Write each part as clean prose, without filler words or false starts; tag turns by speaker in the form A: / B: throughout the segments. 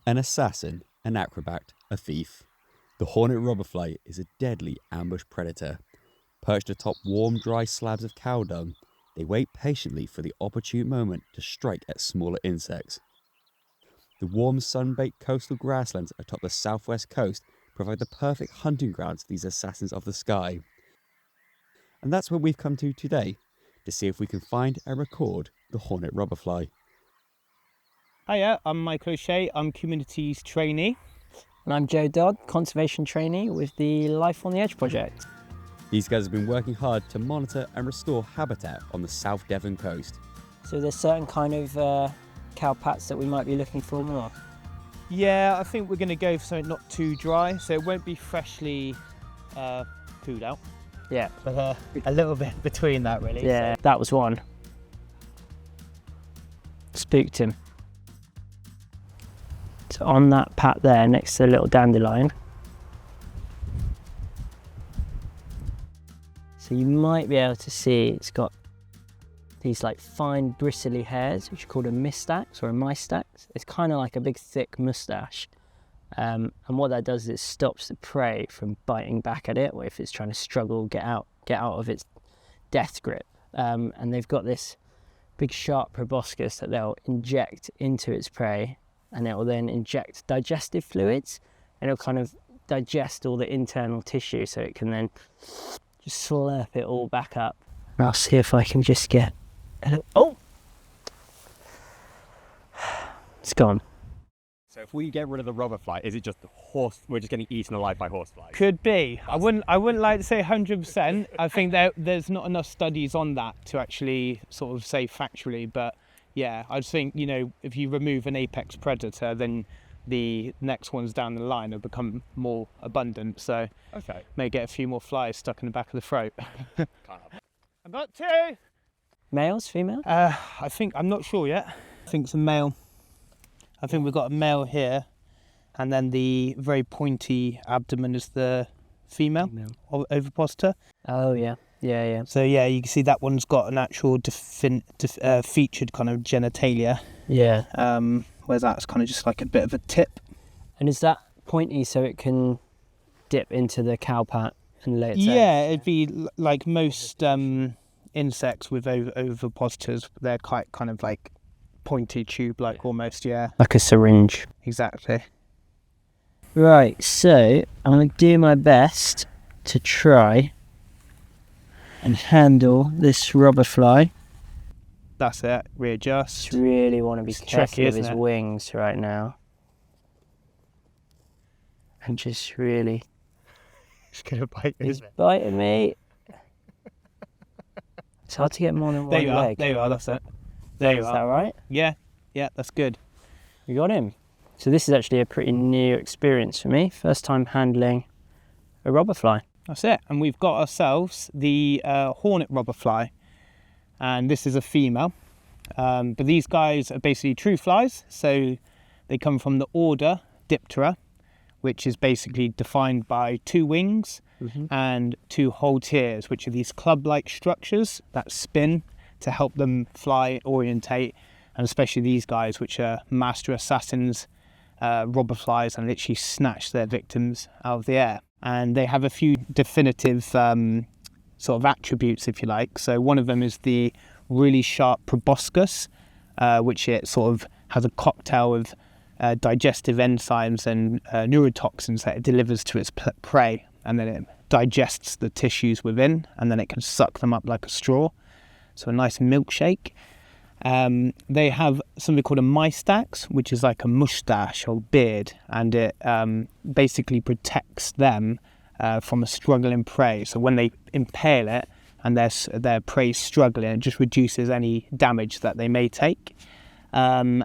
A: An assassin, an acrobat, a thief. The Hornet Robberfly is a deadly ambush predator. Perched atop warm, dry slabs of cow dung, they wait patiently for the opportune moment to strike at smaller insects. The warm, sun-baked coastal grasslands atop the southwest coast provide the perfect hunting grounds for these assassins of the sky. And that's where we've come to today, to see if we can find and record the Hornet Robberfly.
B: Hiya, I'm Michael O'Shea, I'm Communities Trainee.
C: And I'm Joe Dodd, Conservation Trainee with the Life on the Edge project.
A: These guys have been working hard to monitor and restore habitat on the South Devon coast.
C: So there's certain kind of cowpats that we might be looking for more.
B: Yeah, I think we're going to go for something not too dry, so it won't be freshly pooed out.
C: Yeah.
B: But a little bit between that really.
C: Yeah, that was one. Spooked him. So on that pat there, next to the little dandelion. So you might be able to see it's got these like fine bristly hairs, which are called a mystax or a mystax. It's kind of like a big thick moustache. And what that does is it stops the prey from biting back at it, or if it's trying to struggle, get out of its death grip. And they've got this big sharp proboscis that they'll inject into its prey, and it will then inject digestive fluids, and it'll kind of digest all the internal tissue so it can then just slurp it all back up. And I'll see if I can just get a little, oh! It's gone.
D: So if we get rid of the robberfly, is it just the horse? We're just getting eaten alive by horseflies?
B: Could be. I wouldn't like to say 100%. I think there's not enough studies on that to actually sort of say factually, but yeah, I just think, you know, if you remove an apex predator, then the next ones down the line have become more abundant. So
D: Okay.
B: may get a few more flies stuck in the back of the throat. I've got two.
C: Males, female?
B: I'm not sure yet. I think it's a male. I think we've got a male here, and then the very pointy abdomen is the female. Ovipositor.
C: Oh yeah, yeah.
B: So yeah, you can see that one's got an actual featured kind of genitalia.
C: Yeah.
B: Whereas that's kind of just like a bit of a tip.
C: And is that pointy so it can dip into the cowpat and lay its eggs?
B: Yeah, it'd be like most insects with ovipositors. They're quite kind of like pointy tube-like almost, yeah.
C: Like a syringe.
B: Exactly.
C: Right, so I'm going to do my best to try and handle this robberfly.
B: That's it, readjust.
C: Just really want to be
B: It's
C: careful
B: tricky,
C: with his
B: isn't it?
C: wings right now. And just really...
D: It's gonna bite me,
C: He's
D: isn't it?
C: biting me. It's hard to get more than
B: There
C: one
B: you are,
C: leg.
B: there you are, that's it. There you
C: Is
B: are.
C: that right?
B: Yeah, that's good.
C: We got him. So this is actually a pretty new experience for me. First time handling a robberfly.
B: That's it. And we've got ourselves the Hornet Robberfly. And this is a female. But these guys are basically true flies. So they come from the order Diptera, which is basically defined by two wings and two holteres, which are these club-like structures that spin to help them fly, orientate, and especially these guys, which are master assassins, robberflies, and literally snatch their victims out of the air. And they have a few definitive sort of attributes, if you like. So one of them is the really sharp proboscis, which it sort of has a cocktail of digestive enzymes and neurotoxins that it delivers to its prey, and then it digests the tissues within, and then it can suck them up like a straw. So a nice milkshake. They have something called a mystax, which is like a moustache or beard, and it basically protects them from a struggling prey. So when they impale it and their prey struggling, it just reduces any damage that they may take. And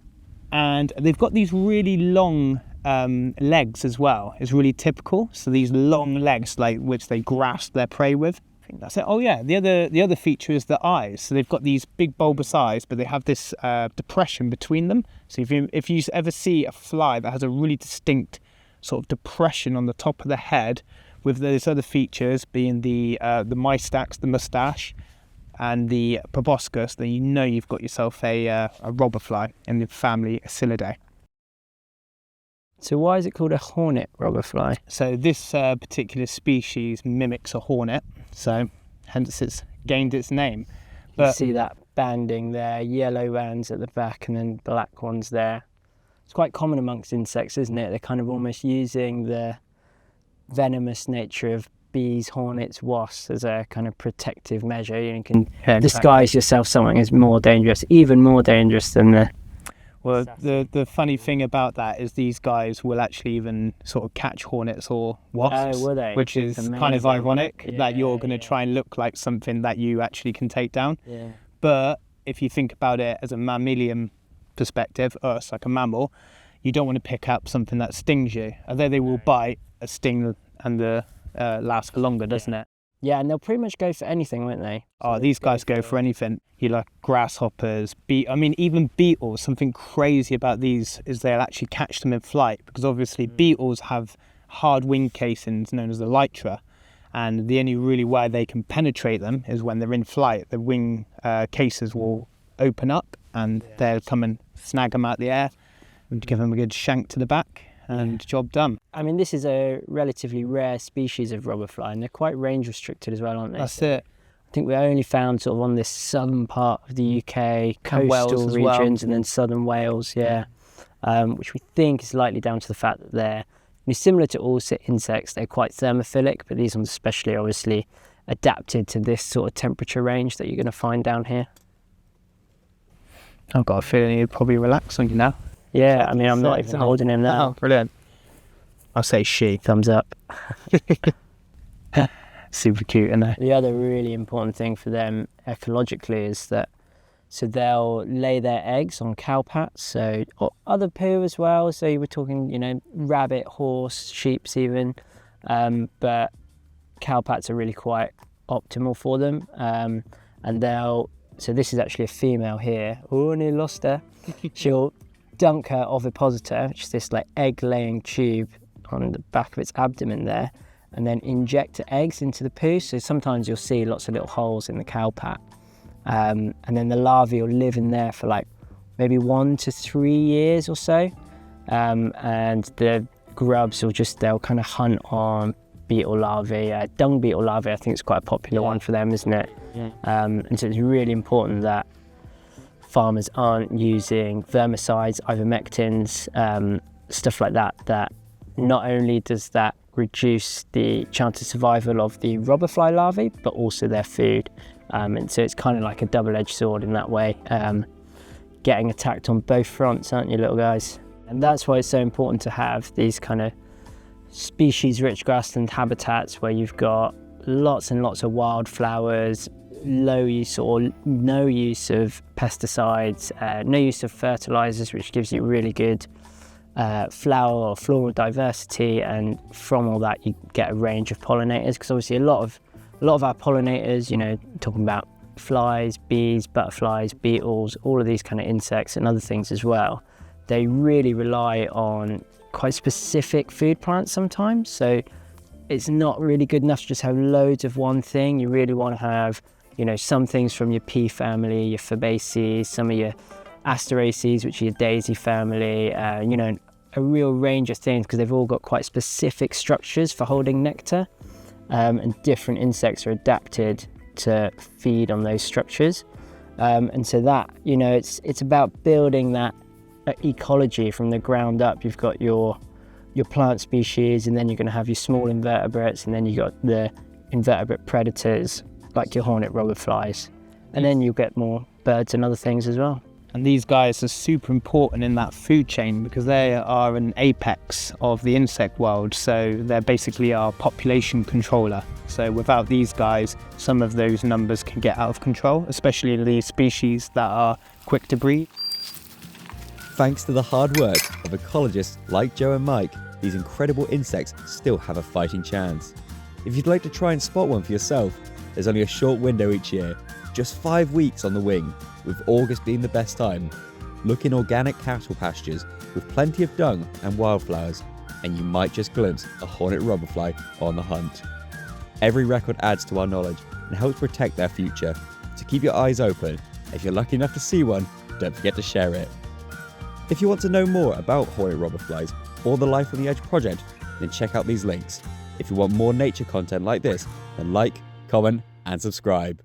B: they've got these really long legs as well. It's really typical. So these long legs, like which they grasp their prey with. I think that's it. Oh yeah, the other feature is the eyes. So they've got these big bulbous eyes, but they have this depression between them. So if you ever see a fly that has a really distinct sort of depression on the top of the head, with those other features being the mystax, the moustache, and the proboscis, then you know you've got yourself a robberfly in the family Asilidae.
C: So why is it called a hornet robberfly?
B: So this particular species mimics a hornet, so hence it's gained its name.
C: You
B: But
C: see that banding there, yellow bands at the back and then black ones there. It's quite common amongst insects, isn't it? They're kind of almost using the venomous nature of bees, hornets, wasps as a kind of protective measure. You can disguise yourself something as more dangerous, even more dangerous than the...
B: Well, the funny thing about that is these guys will actually even sort of catch hornets or wasps,
C: will they?
B: which is
C: Amazing.
B: kind of ironic that you're going to
C: Yeah.
B: try and look like something that you actually can take down.
C: Yeah.
B: But if you think about it as a mammalian perspective, us like a mammal, you don't want to pick up something that stings you. Although they will bite, a sting and the lasts for longer, doesn't it?
C: Yeah, and they'll pretty much go for anything, won't they?
B: Oh, these guys go for anything. You like grasshoppers, even beetles. Something crazy about these is they'll actually catch them in flight, because obviously beetles have hard wing casings known as the elytra, and the only really way they can penetrate them is when they're in flight. The wing cases will open up and they'll come and snag them out the air and give them a good shank to the back, and job done.
C: I mean, this is a relatively rare species of robberfly, and they're quite range restricted as well, aren't they?
B: That's it.
C: I think we only found sort of on this southern part of the UK,
B: And
C: coastal
B: Wales as well.
C: regions, and then southern Wales, which we think is likely down to the fact that they're similar to all insects. They're quite thermophilic, but these ones especially obviously adapted to this sort of temperature range that you're going to find down here.
B: I've got a feeling he'd probably relax on you now.
C: Yeah, I mean, I'm not even holding him now.
B: Oh, brilliant. I'll say she.
C: Thumbs up.
B: Super cute, isn't it?
C: The other really important thing for them ecologically is that they'll lay their eggs on cowpats, or other poo as well. So you were talking, rabbit, horse, sheep even, but cowpats are really quite optimal for them. So this is actually a female here. Oh, nearly lost her. She'll dunk her ovipositor, which is this like egg-laying tube on the back of its abdomen there, and then inject the eggs into the poo. So sometimes you'll see lots of little holes in the cowpat. And then the larvae will live in there for like maybe 1 to 3 years or so. And the grubs they'll kind of hunt on beetle larvae, dung beetle larvae. I think it's quite a popular one for them, isn't it? Yeah.
B: Mm.
C: And so it's really important that farmers aren't using vermicides, ivermectins, stuff like that, that not only does that reduce the chance of survival of the robberfly larvae, but also their food. And so it's kind of like a double-edged sword in that way, getting attacked on both fronts, aren't you, little guys? And that's why it's so important to have these kind of species-rich grassland habitats where you've got lots and lots of wildflowers, low use or no use of pesticides, no use of fertilizers, which gives you really good flower or floral diversity, and from all that you get a range of pollinators, because obviously a lot of our pollinators, talking about flies, bees, butterflies, beetles, all of these kind of insects and other things as well, they really rely on quite specific food plants sometimes. So it's not really good enough to just have loads of one thing. You really want to have, some things from your pea family, your fabaceae, some of your asteraceae, which are your daisy family, a real range of things, because they've all got quite specific structures for holding nectar, and different insects are adapted to feed on those structures. And so that, it's about building that ecology from the ground up. You've got your plant species, and then you're going to have your small invertebrates, and then you've got the invertebrate predators like your hornet robberflies, and then you'll get more birds and other things as well.
B: And these guys are super important in that food chain, because they are an apex of the insect world. So they're basically our population controller. So without these guys, some of those numbers can get out of control, especially the species that are quick to breed.
A: Thanks to the hard work of ecologists like Joe and Mike, these incredible insects still have a fighting chance. If you'd like to try and spot one for yourself, there's only a short window each year, just 5 weeks on the wing, with August being the best time. Look in organic cattle pastures with plenty of dung and wildflowers, and you might just glimpse a hornet robberfly on the hunt. Every record adds to our knowledge and helps protect their future, so keep your eyes open. If you're lucky enough to see one, don't forget to share it. If you want to know more about Hornet Robberflies or the Life on the Edge project, then check out these links. If you want more nature content like this, then like, comment and subscribe.